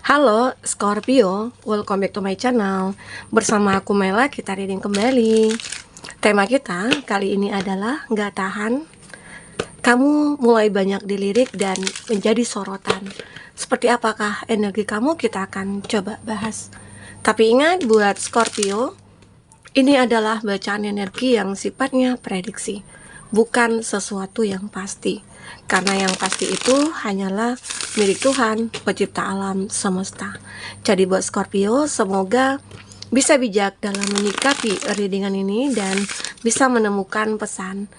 Halo Scorpio, welcome back to my channel. Bersama aku Mela, kita reading kembali. Tema kita kali ini adalah nggak tahan. Kamu mulai banyak dilirik dan menjadi sorotan. Seperti apakah energi kamu, kita akan coba bahas. Tapi ingat buat Scorpio, ini adalah bacaan energi yang sifatnya prediksi, bukan sesuatu yang pasti. Karena yang pasti itu hanyalah milik Tuhan, pencipta alam semesta. Jadi buat Scorpio, semoga bisa bijak dalam menyikapi readingan ini dan bisa menemukan pesan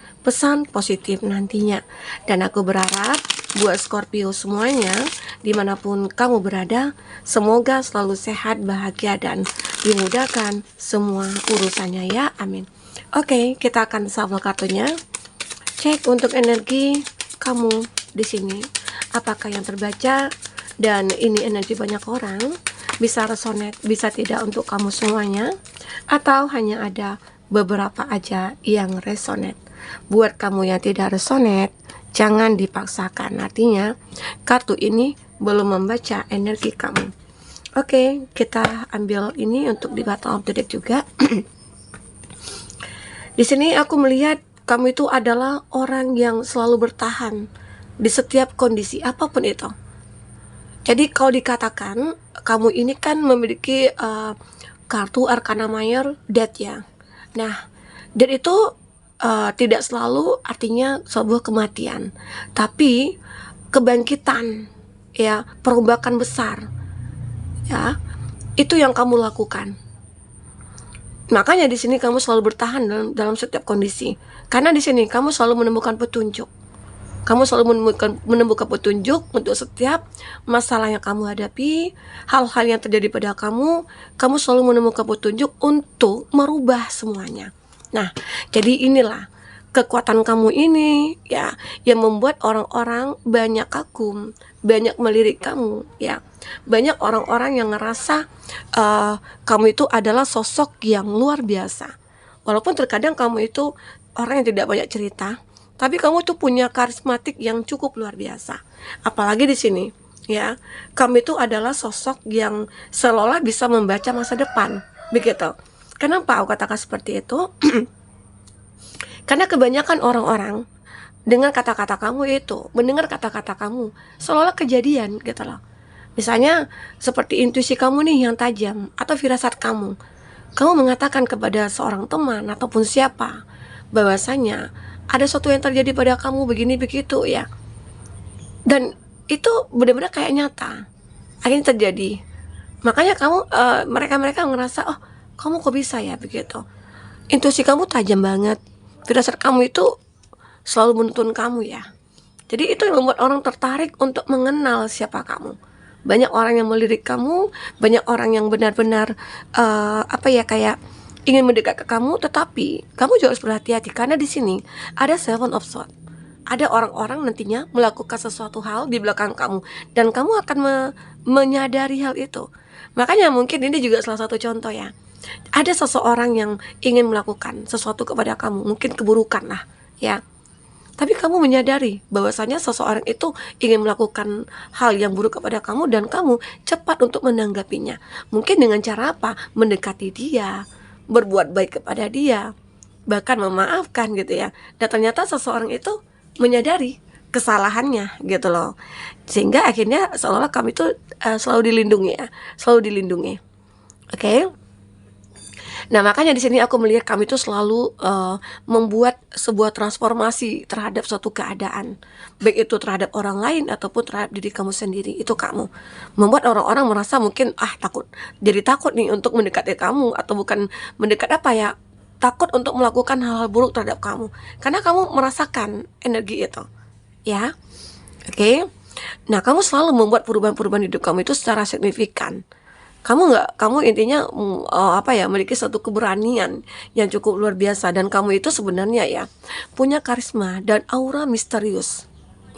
positif nantinya. Dan aku berharap buat Scorpio semuanya, dimanapun kamu berada, semoga selalu sehat, bahagia, dan dimudahkan semua urusannya ya, amin. Oke, kita akan shuffle kartunya. Cek untuk energi kamu di sini, apakah yang terbaca, dan ini energi banyak orang, bisa resonate, bisa tidak untuk kamu semuanya, atau hanya ada beberapa aja yang resonate. Buat kamu yang tidak resonate, jangan dipaksakan, artinya kartu ini belum membaca energi kamu. Oke, kita ambil ini untuk di bottom of the deck juga. Di sini aku melihat kamu itu adalah orang yang selalu bertahan di setiap kondisi apapun itu. Jadi kalau dikatakan kamu ini kan memiliki kartu Arcana Mayor Death ya. Nah, Death itu tidak selalu artinya sebuah kematian, tapi kebangkitan ya, perombakan besar ya. Itu yang kamu lakukan. Makanya di sini kamu selalu bertahan dalam setiap kondisi. Karena di sini kamu selalu menemukan petunjuk. Kamu selalu menemukan petunjuk untuk setiap masalah yang kamu hadapi, hal-hal yang terjadi pada kamu selalu menemukan petunjuk untuk merubah semuanya. Nah, jadi inilah kekuatan kamu ini ya, yang membuat orang-orang banyak kagum, banyak melirik kamu ya. Banyak orang-orang yang ngerasa kamu itu adalah sosok yang luar biasa. Walaupun terkadang kamu itu orang yang tidak banyak cerita, tapi kamu tuh punya karismatik yang cukup luar biasa. Apalagi di sini ya, kamu itu adalah sosok yang seolah bisa membaca masa depan, begitu. Kenapa aku katakan seperti itu? Karena kebanyakan orang-orang dengan kata-kata kamu itu, mendengar kata-kata kamu seolah kejadian gitu loh. Misalnya seperti intuisi kamu nih yang tajam, atau firasat kamu mengatakan kepada seorang teman ataupun siapa bahwasanya ada sesuatu yang terjadi pada kamu begini begitu ya, dan itu benar-benar kayak nyata akhirnya terjadi. Makanya kamu mereka ngerasa, oh kamu kok bisa ya begitu. Intuisi kamu tajam banget, firasat kamu itu selalu menuntun kamu ya. Jadi itu yang membuat orang tertarik untuk mengenal siapa kamu. Banyak orang yang melirik kamu, banyak orang yang benar-benar kayak ingin mendekat ke kamu, tetapi kamu juga harus berhati-hati karena di sini ada Seven of Swords. Ada orang-orang nantinya melakukan sesuatu hal di belakang kamu dan kamu akan menyadari hal itu. Makanya mungkin ini juga salah satu contoh ya. Ada seseorang yang ingin melakukan sesuatu kepada kamu, mungkin keburukan lah ya. Tapi kamu menyadari bahwasanya seseorang itu ingin melakukan hal yang buruk kepada kamu dan kamu cepat untuk menanggapinya. Mungkin dengan cara apa? Mendekati dia, berbuat baik kepada dia, bahkan memaafkan gitu ya. Dan ternyata seseorang itu menyadari kesalahannya gitu loh. Sehingga akhirnya seolah kamu itu selalu dilindungi ya, selalu dilindungi. Oke? Nah, makanya di sini aku melihat kamu itu selalu membuat sebuah transformasi terhadap suatu keadaan, baik itu terhadap orang lain ataupun terhadap diri kamu sendiri. Itu kamu membuat orang-orang merasa mungkin takut, jadi takut nih untuk mendekati kamu, atau bukan mendekat takut untuk melakukan hal-hal buruk terhadap kamu karena kamu merasakan energi itu ya. Oke. Nah, kamu selalu membuat perubahan-perubahan hidup kamu itu secara signifikan. Kamu intinya memiliki satu keberanian yang cukup luar biasa, dan kamu itu sebenarnya ya punya karisma dan aura misterius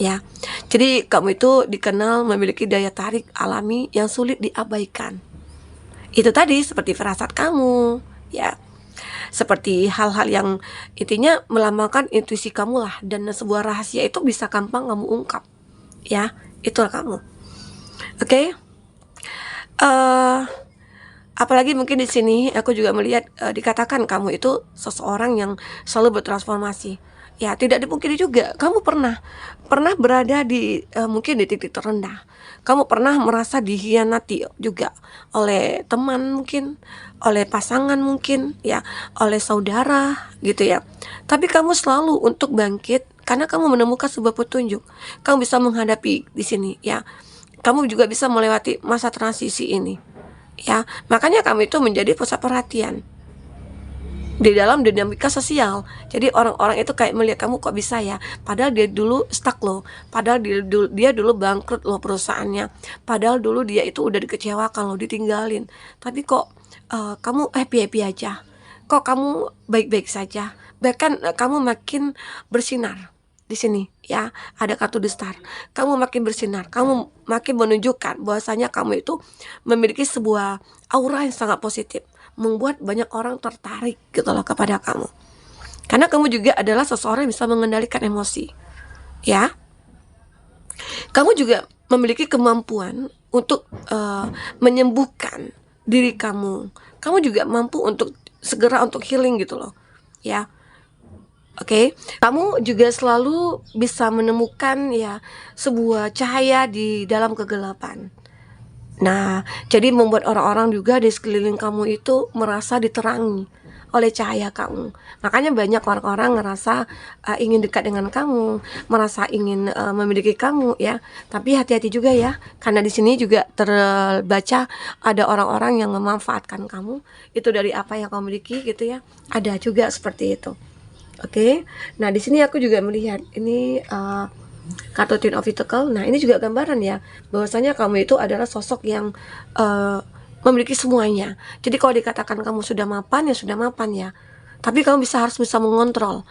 ya. Jadi kamu itu dikenal memiliki daya tarik alami yang sulit diabaikan. Itu tadi seperti firasat kamu ya, seperti hal-hal yang intinya melambangkan intuisi kamu lah, dan sebuah rahasia itu bisa gampang kamu ungkap ya. Itulah kamu. Oke. eh Apalagi mungkin di sini aku juga melihat dikatakan kamu itu seseorang yang selalu bertransformasi. Ya, tidak dipungkiri juga kamu pernah pernah berada di mungkin di titik terendah. Kamu pernah merasa dikhianati juga oleh teman mungkin, oleh pasangan mungkin, ya, oleh saudara gitu ya. Tapi kamu selalu untuk bangkit karena kamu menemukan sebuah petunjuk. Kamu bisa menghadapi di sini ya. Kamu juga bisa melewati masa transisi ini. Ya, makanya kamu itu menjadi pusat perhatian di dalam dinamika sosial. Jadi orang-orang itu kayak melihat kamu kok bisa ya, padahal dia dulu stuck loh, padahal dia dulu bangkrut loh perusahaannya, padahal dulu dia itu udah dikecewakan loh, ditinggalin, tapi kok kamu happy-happy aja, kok kamu baik-baik saja, bahkan kamu makin bersinar di sini ya. Ada kartu The Star, kamu makin bersinar, kamu makin menunjukkan bahwasanya kamu itu memiliki sebuah aura yang sangat positif, membuat banyak orang tertarik gitu loh kepada kamu. Karena kamu juga adalah seseorang yang bisa mengendalikan emosi. Ya, kamu juga memiliki kemampuan untuk menyembuhkan diri kamu. Kamu juga mampu untuk segera untuk healing gitu loh. Ya. Oke, kamu juga selalu bisa menemukan ya sebuah cahaya di dalam kegelapan. Nah, jadi membuat orang-orang juga di sekeliling kamu itu merasa diterangi oleh cahaya kamu. Makanya banyak orang-orang ngerasa ingin dekat dengan kamu, merasa ingin memiliki kamu ya. Tapi hati-hati juga ya, karena di sini juga terbaca ada orang-orang yang memanfaatkan kamu itu dari apa yang kamu miliki gitu ya. Ada juga seperti itu. Oke. Nah, di sini aku juga melihat ini kartu Ten of Pentacles. Nah, ini juga gambaran ya bahwasanya kamu itu adalah sosok yang memiliki semuanya. Jadi kalau dikatakan kamu sudah mapan ya sudah mapan ya. Tapi kamu harus bisa mengontrol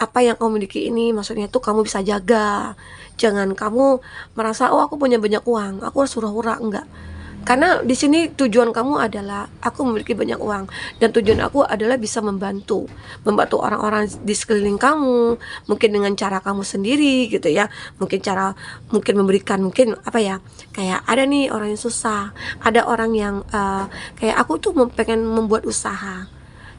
apa yang kamu miliki ini. Maksudnya itu kamu bisa jaga. Jangan kamu merasa oh aku punya banyak uang, aku harus hura-hura, enggak. Karena di sini tujuan kamu adalah aku memiliki banyak uang, dan tujuan aku adalah bisa membantu orang-orang di sekeliling kamu, mungkin dengan cara kamu sendiri gitu ya, mungkin memberikan, mungkin apa ya, kayak ada nih orang yang susah, ada orang yang kayak aku tuh pengen membuat usaha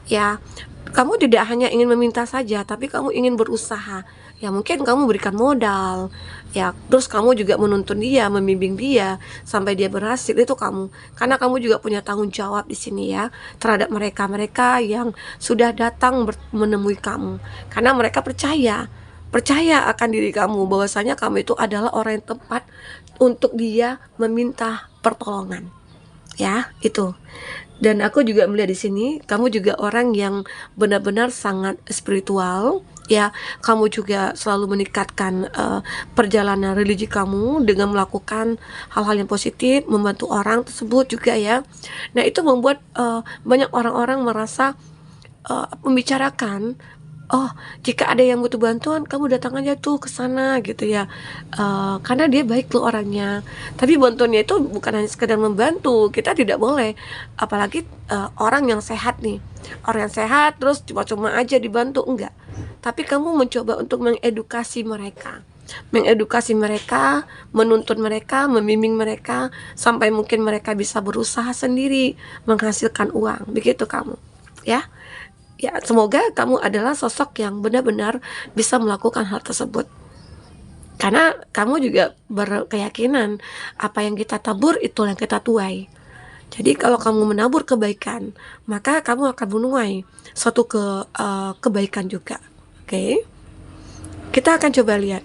ya. Kamu tidak hanya ingin meminta saja, tapi kamu ingin berusaha ya. Mungkin kamu berikan modal ya, terus kamu juga menuntun dia, membimbing dia sampai dia berhasil. Itu kamu, karena kamu juga punya tanggung jawab di sini ya terhadap mereka yang sudah datang menemui kamu, karena mereka percaya akan diri kamu, bahwasanya kamu itu adalah orang yang tepat untuk dia meminta pertolongan ya. Itu. Dan aku juga melihat di sini kamu juga orang yang benar-benar sangat spiritual ya. Kamu juga selalu meningkatkan perjalanan religi kamu dengan melakukan hal-hal yang positif, membantu orang tersebut juga ya. Nah, itu membuat banyak orang-orang merasa membicarakan, oh, jika ada yang butuh bantuan kamu datang aja tuh ke sana gitu ya. Karena dia baik loh orangnya. Tapi bantuannya itu bukan hanya sekedar membantu, kita tidak boleh, apalagi orang yang sehat nih, orang yang sehat terus cuma-cuma aja dibantu, enggak. Tapi kamu mencoba untuk mengedukasi mereka, menuntun mereka, membimbing mereka sampai mungkin mereka bisa berusaha sendiri menghasilkan uang. Begitu kamu ya. Ya, semoga kamu adalah sosok yang benar-benar bisa melakukan hal tersebut. Karena kamu juga berkeyakinan apa yang kita tabur itu yang kita tuai. Jadi kalau kamu menabur kebaikan, maka kamu akan menuai suatu kebaikan juga. Oke. Kita akan coba lihat.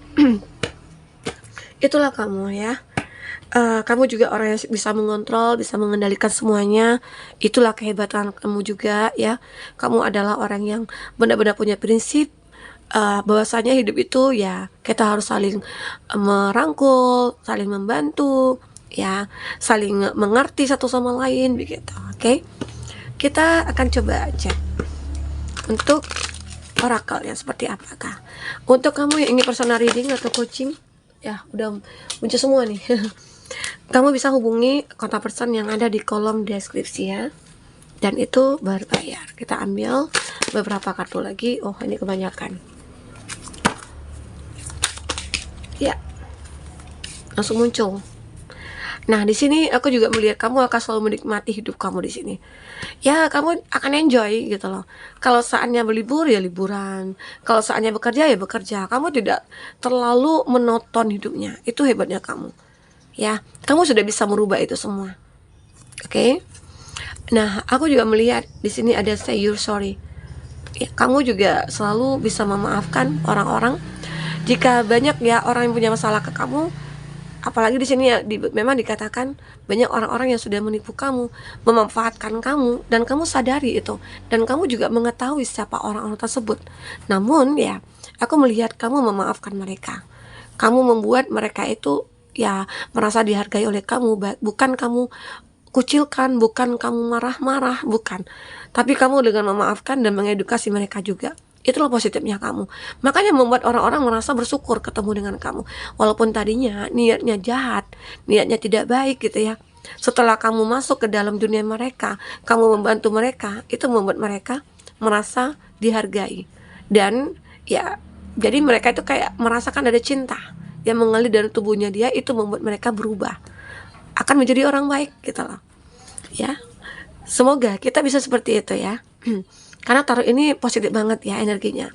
Itulah kamu ya. Kamu juga orang yang bisa mengontrol, bisa mengendalikan semuanya. Itulah kehebatan kamu juga ya. Kamu adalah orang yang benar-benar punya prinsip, bahwasanya hidup itu ya kita harus saling merangkul, saling membantu ya, saling mengerti satu sama lain begitu. Oke. Kita akan coba cek untuk oracle yang seperti apakah. Untuk kamu yang ingin personal reading atau coaching, ya udah muncul semua nih. Kamu bisa hubungi kontak person yang ada di kolom deskripsi ya. Dan itu berbayar. Kita ambil beberapa kartu lagi. Oh, ini kebanyakan. Ya. Langsung muncul. Nah, di sini aku juga melihat kamu akan selalu menikmati hidup kamu di sini. Ya, kamu akan enjoy gitu loh. Kalau saatnya berlibur ya liburan, kalau saatnya bekerja ya bekerja. Kamu tidak terlalu menonton hidupnya. Itu hebatnya kamu. Ya, kamu sudah bisa merubah itu semua. Oke? Nah, aku juga melihat di sini ada say you're sorry. Ya, kamu juga selalu bisa memaafkan orang-orang. Jika banyak ya orang yang punya masalah ke kamu, apalagi di sini ya memang dikatakan banyak orang-orang yang sudah menipu kamu, memanfaatkan kamu, dan kamu sadari itu, dan kamu juga mengetahui siapa orang-orang tersebut. Namun ya, aku melihat kamu memaafkan mereka. Kamu membuat mereka itu ya merasa dihargai oleh kamu, bukan kamu kucilkan, bukan kamu marah-marah, bukan. Tapi kamu dengan memaafkan dan mengedukasi mereka juga. Itulah positifnya kamu. Makanya membuat orang-orang merasa bersyukur ketemu dengan kamu. Walaupun tadinya niatnya jahat, niatnya tidak baik gitu ya. Setelah kamu masuk ke dalam dunia mereka, kamu membantu mereka, itu membuat mereka merasa dihargai. Dan ya, jadi mereka itu kayak merasakan ada cinta yang mengalir dari tubuhnya dia, itu membuat mereka berubah. Akan menjadi orang baik gitu loh. Ya. Semoga kita bisa seperti itu ya. Karena taruh ini positif banget ya energinya.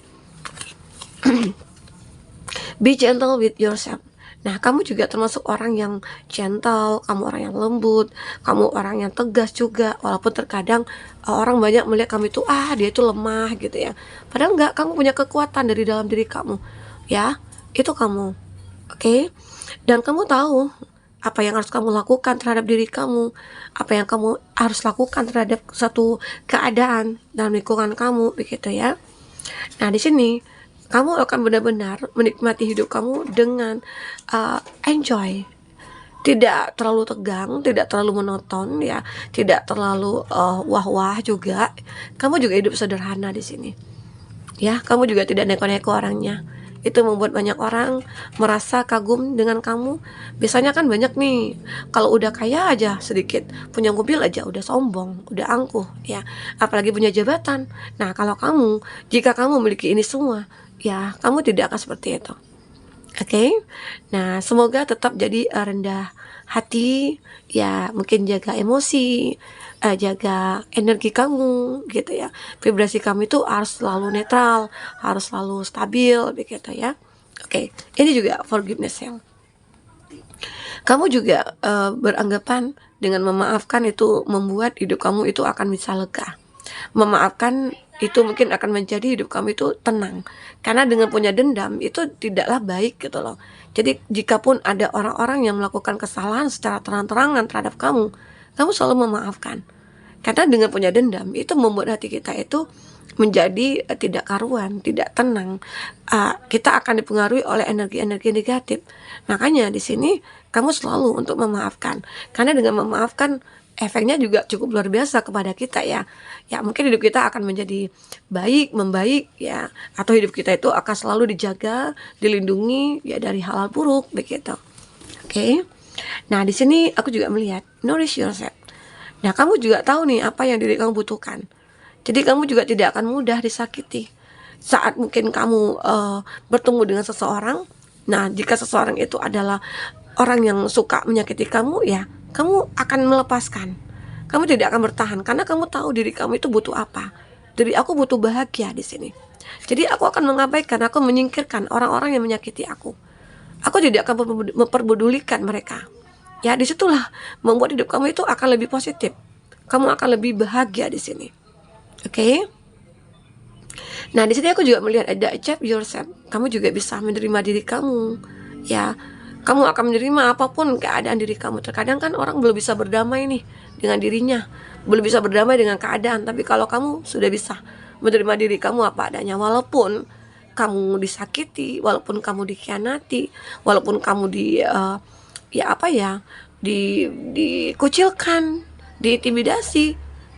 Be gentle with yourself. Nah, kamu juga termasuk orang yang gentle, kamu orang yang lembut, kamu orang yang tegas juga. Walaupun terkadang orang banyak melihat kamu itu dia itu lemah gitu ya. Padahal enggak, kamu punya kekuatan dari dalam diri kamu. Ya, itu kamu. Oke? Dan kamu tahu apa yang harus kamu lakukan terhadap diri kamu, apa yang kamu harus lakukan terhadap satu keadaan dalam lingkungan kamu, begitu ya. Nah, di sini kamu akan benar-benar menikmati hidup kamu dengan enjoy, tidak terlalu tegang, tidak terlalu monoton ya, tidak terlalu wah-wah juga. Kamu juga hidup sederhana di sini. Ya, kamu juga tidak neko-neko orangnya. Itu membuat banyak orang merasa kagum dengan kamu. Biasanya kan banyak nih, kalau udah kaya aja sedikit, punya mobil aja udah sombong, udah angkuh ya, apalagi punya jabatan. Nah, kalau kamu, jika kamu memiliki ini semua, ya kamu tidak akan seperti itu. Oke? Nah, semoga tetap jadi rendah hati, ya mungkin jaga emosi, jaga energi kamu gitu ya. Vibrasi kamu itu harus selalu netral, harus selalu stabil begitu ya. Oke, ini juga forgiveness ya. Kamu juga beranggapan dengan memaafkan itu membuat hidup kamu itu akan bisa lega. Memaafkan itu mungkin akan menjadi hidup kamu itu tenang. Karena dengan punya dendam itu tidaklah baik gitu loh. Jadi jikapun ada orang-orang yang melakukan kesalahan secara terang-terangan terhadap kamu, kamu selalu memaafkan. Karena dengan punya dendam itu membuat hati kita itu menjadi tidak karuan, tidak tenang. Kita akan dipengaruhi oleh energi-energi negatif. Makanya di sini kamu selalu untuk memaafkan. Karena dengan memaafkan efeknya juga cukup luar biasa kepada kita ya. Ya mungkin hidup kita akan menjadi baik, membaik ya. Atau hidup kita itu akan selalu dijaga, dilindungi ya dari hal-hal buruk begitu. Oke. Nah, di sini aku juga melihat nourish yourself. Nah, kamu juga tahu nih apa yang diri kamu butuhkan. Jadi kamu juga tidak akan mudah disakiti. Saat mungkin kamu bertemu dengan seseorang, nah jika seseorang itu adalah orang yang suka menyakiti kamu, ya kamu akan melepaskan. Kamu tidak akan bertahan karena kamu tahu diri kamu itu butuh apa. Jadi aku butuh bahagia di sini. Jadi aku akan mengabaikan, aku menyingkirkan orang-orang yang menyakiti aku. Aku tidak akan memperdulikan mereka. Ya, disitulah membuat hidup kamu itu akan lebih positif. Kamu akan lebih bahagia di sini. Oke? Nah, di sini aku juga melihat ada accept yourself. Kamu juga bisa menerima diri kamu. Ya, kamu akan menerima apapun keadaan diri kamu. Terkadang kan orang belum bisa berdamai nih dengan dirinya, belum bisa berdamai dengan keadaan. Tapi kalau kamu sudah bisa menerima diri kamu apa adanya, walaupun kamu disakiti, walaupun kamu dikhianati, walaupun kamu dikucilkan, diintimidasi,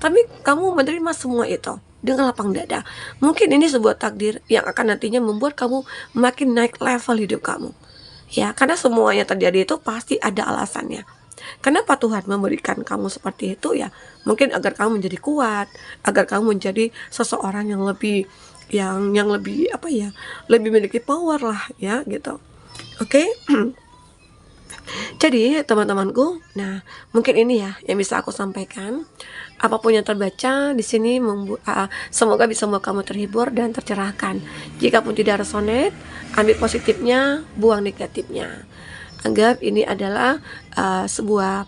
tapi kamu menerima semua itu dengan lapang dada. Mungkin ini sebuah takdir yang akan nantinya membuat kamu makin naik level hidup kamu. Ya, karena semuanya terjadi itu pasti ada alasannya. Kenapa Tuhan memberikan kamu seperti itu ya? Mungkin agar kamu menjadi kuat, agar kamu menjadi seseorang yang lebih lebih lebih memiliki power lah ya gitu. Oke? Jadi teman-temanku, nah mungkin ini ya yang bisa aku sampaikan. Apapun yang terbaca di sini semoga bisa membuat kamu terhibur dan tercerahkan. Jika pun tidak resonate, ambil positifnya, buang negatifnya. Anggap ini adalah sebuah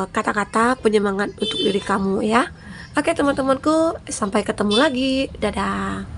kata-kata penyemangat untuk diri kamu ya. Oke teman-temanku, sampai ketemu lagi. Dadah.